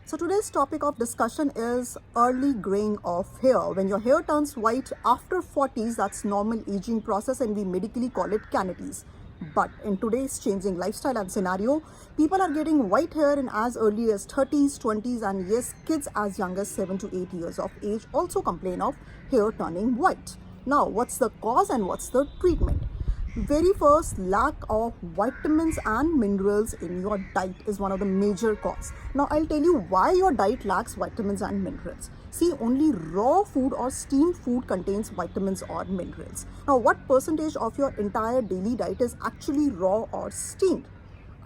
So today's topic of discussion is early graying of hair. When your hair turns white after 40s, that's normal aging process and we medically call it cavities. But in today's changing lifestyle and scenario, people are getting white hair in as early as 30s, 20s, and yes, kids as young as 7 to 8 years of age also complain of hair turning white. Now, what's the cause and what's the treatment? Very first, lack of vitamins and minerals in your diet is one of the major cause. Now I'll tell you why your diet lacks vitamins and minerals. See, only raw food or steamed food contains vitamins or minerals. Now what percentage of your entire daily diet is actually raw or steamed?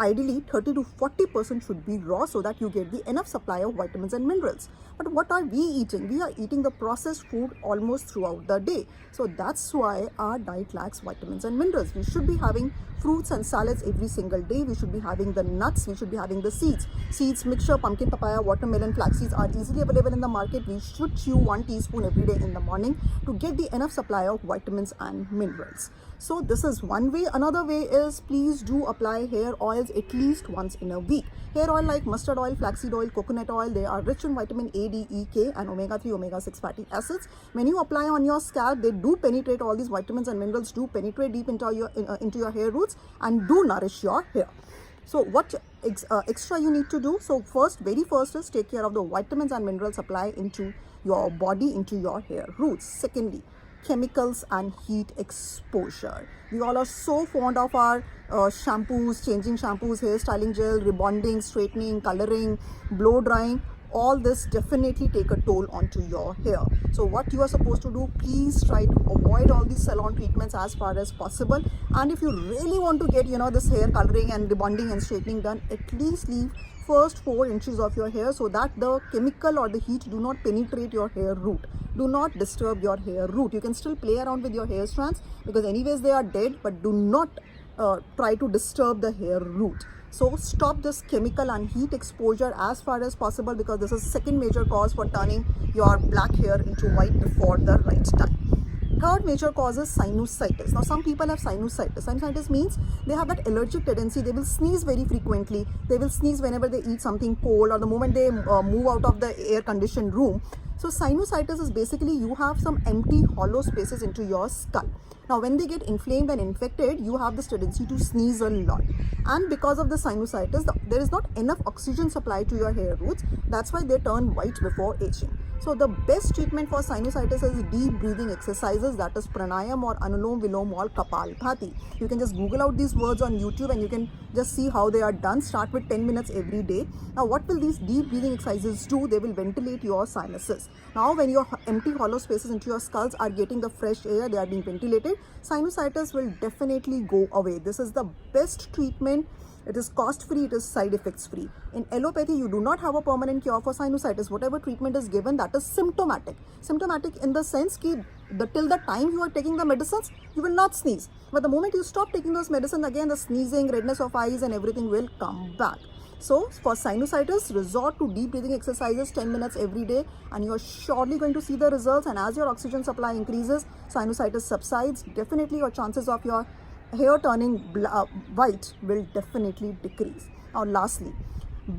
Ideally 30 to 40% should be raw so that you get the enough supply of vitamins and minerals. But what are we eating? We are eating the processed food almost throughout the day. So that's why our diet lacks vitamins and minerals. We should be having fruits and salads every single day. We should be having the nuts. We should be having the seeds. Seeds, mixture, pumpkin, papaya, watermelon, flax seeds are easily available in the market. We should chew 1 teaspoon every day in the morning to get the enough supply of vitamins and minerals. So this is one way. Another way is please do apply hair oils at least once in a week. Hair oil like mustard oil, flaxseed oil, coconut oil, they are rich in vitamin A, D, E, K and omega-3, omega-6 fatty acids. When you apply on your scalp, they do penetrate, all these vitamins and minerals do penetrate deep into your hair roots and do nourish your hair. So what extra you need to do? So very first is take care of the vitamins and mineral supply into your body, into your hair roots. Secondly, chemicals and heat exposure. We all are so fond of our shampoos, changing shampoos, hairstyling gel, rebonding, straightening, coloring, blow drying. All this definitely take a toll onto your hair. So what you are supposed to do, please try to avoid all these salon treatments as far as possible. And if you really want to get this hair coloring and rebonding and straightening done, at least leave first 4 inches of your hair so that the chemical or the heat do not penetrate your hair root. Do not disturb your hair root. You can still play around with your hair strands because anyways they are dead, but do not try to disturb the hair root. So stop this chemical and heat exposure as far as possible because this is second major cause for turning your black hair into white before the right time. Third major cause is sinusitis. Now some people have sinusitis. Sinusitis means they have that allergic tendency. They will sneeze very frequently. They will sneeze whenever they eat something cold or the moment they move out of the air conditioned room. So sinusitis is basically you have some empty hollow spaces into your skull. Now when they get inflamed and infected, you have this tendency to sneeze a lot. And because of the sinusitis, there is not enough oxygen supply to your hair roots. That's why they turn white before aging. So the best treatment for sinusitis is deep breathing exercises, that is pranayam or anulom vilom or kapalbhati. You can just Google out these words on YouTube and you can just see how they are done. Start with 10 minutes every day. Now what will these deep breathing exercises do? They will ventilate your sinuses. Now when your empty hollow spaces into your skulls are getting the fresh air, they are being ventilated, sinusitis will definitely go away. This is the best treatment. It is cost free, it is side effects free. In allopathy, you do not have a permanent cure for sinusitis. Whatever treatment is given, that is symptomatic. Symptomatic in the sense that till the time you are taking the medicines, you will not sneeze. But the moment you stop taking those medicines, again the sneezing, redness of eyes and everything will come back. So for sinusitis, resort to deep breathing exercises 10 minutes every day and you are surely going to see the results. And as your oxygen supply increases, sinusitis subsides, definitely your chances of your hair turning white will definitely decrease. Now lastly,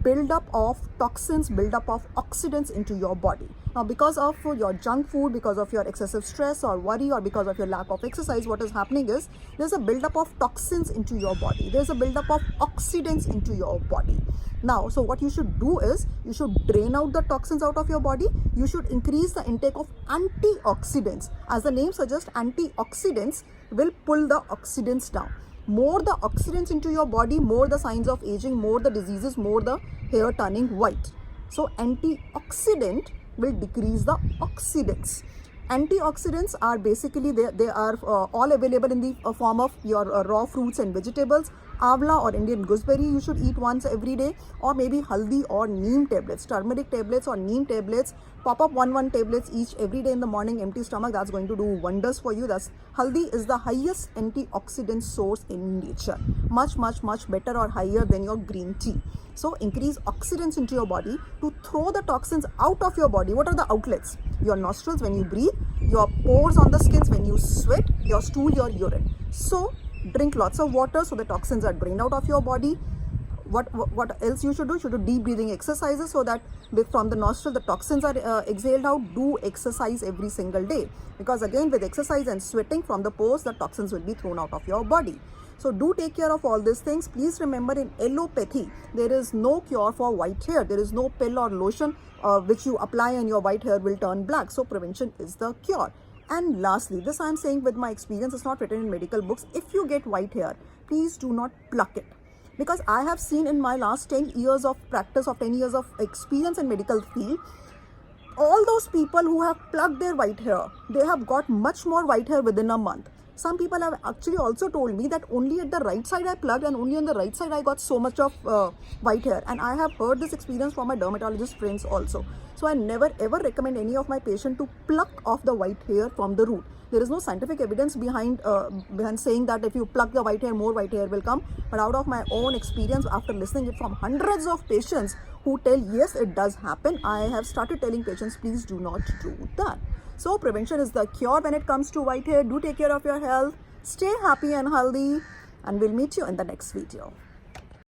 build-up of toxins, build-up of oxidants into your body. Now because of your junk food, because of your excessive stress or worry or because of your lack of exercise, what is happening is there's a build-up of toxins into your body. There's a build-up of oxidants into your body. Now, so what you should do is you should drain out the toxins out of your body. You should increase the intake of antioxidants. As the name suggests, antioxidants will pull the oxidants down. More the oxidants into your body, more the signs of aging, more the diseases, more the hair turning white. So antioxidant will decrease the oxidants. Antioxidants are basically, they are all available in the form of your raw fruits and vegetables. Avla or Indian gooseberry you should eat once every day, or maybe haldi or neem tablets, turmeric tablets or neem tablets. Pop up 1 tablets each every day in the morning, empty stomach. That's going to do wonders for you. Haldi is the highest antioxidant source in nature, much better or higher than your green tea. So increase oxidants into your body to throw the toxins out of your body. What are the outlets? Your nostrils when you breathe, your pores on the skins when you sweat, your stool, your urine. So drink lots of water so the toxins are drained out of your body. what else you should do? You should do deep breathing exercises so that from the nostril the toxins are exhaled out. Do exercise every single day, because again with exercise and sweating from the pores, the toxins will be thrown out of your body. So do take care of all these things. Please remember, in allopathy there is no cure for white hair. There is no pill or lotion which you apply and your white hair will turn black. So prevention is the cure. And lastly, this I am saying with my experience, it's not written in medical books. If you get white hair, please do not pluck it, because I have seen in my last 10 years of practice, of 10 years of experience in medical field, all those people who have plucked their white hair, they have got much more white hair within a month. Some people have actually also told me that only at the right side I plugged, and only on the right side I got so much of white hair. And I have heard this experience from my dermatologist friends also. So I never ever recommend any of my patient to pluck off the white hair from the root. There is no scientific evidence behind saying that if you pluck the white hair, more white hair will come. But out of my own experience, after listening it from hundreds of patients who tell yes, it does happen, I have started telling patients, please do not do that. So prevention is the cure when it comes to white hair. Do take care of your health. Stay happy and healthy, and we'll meet you in the next video.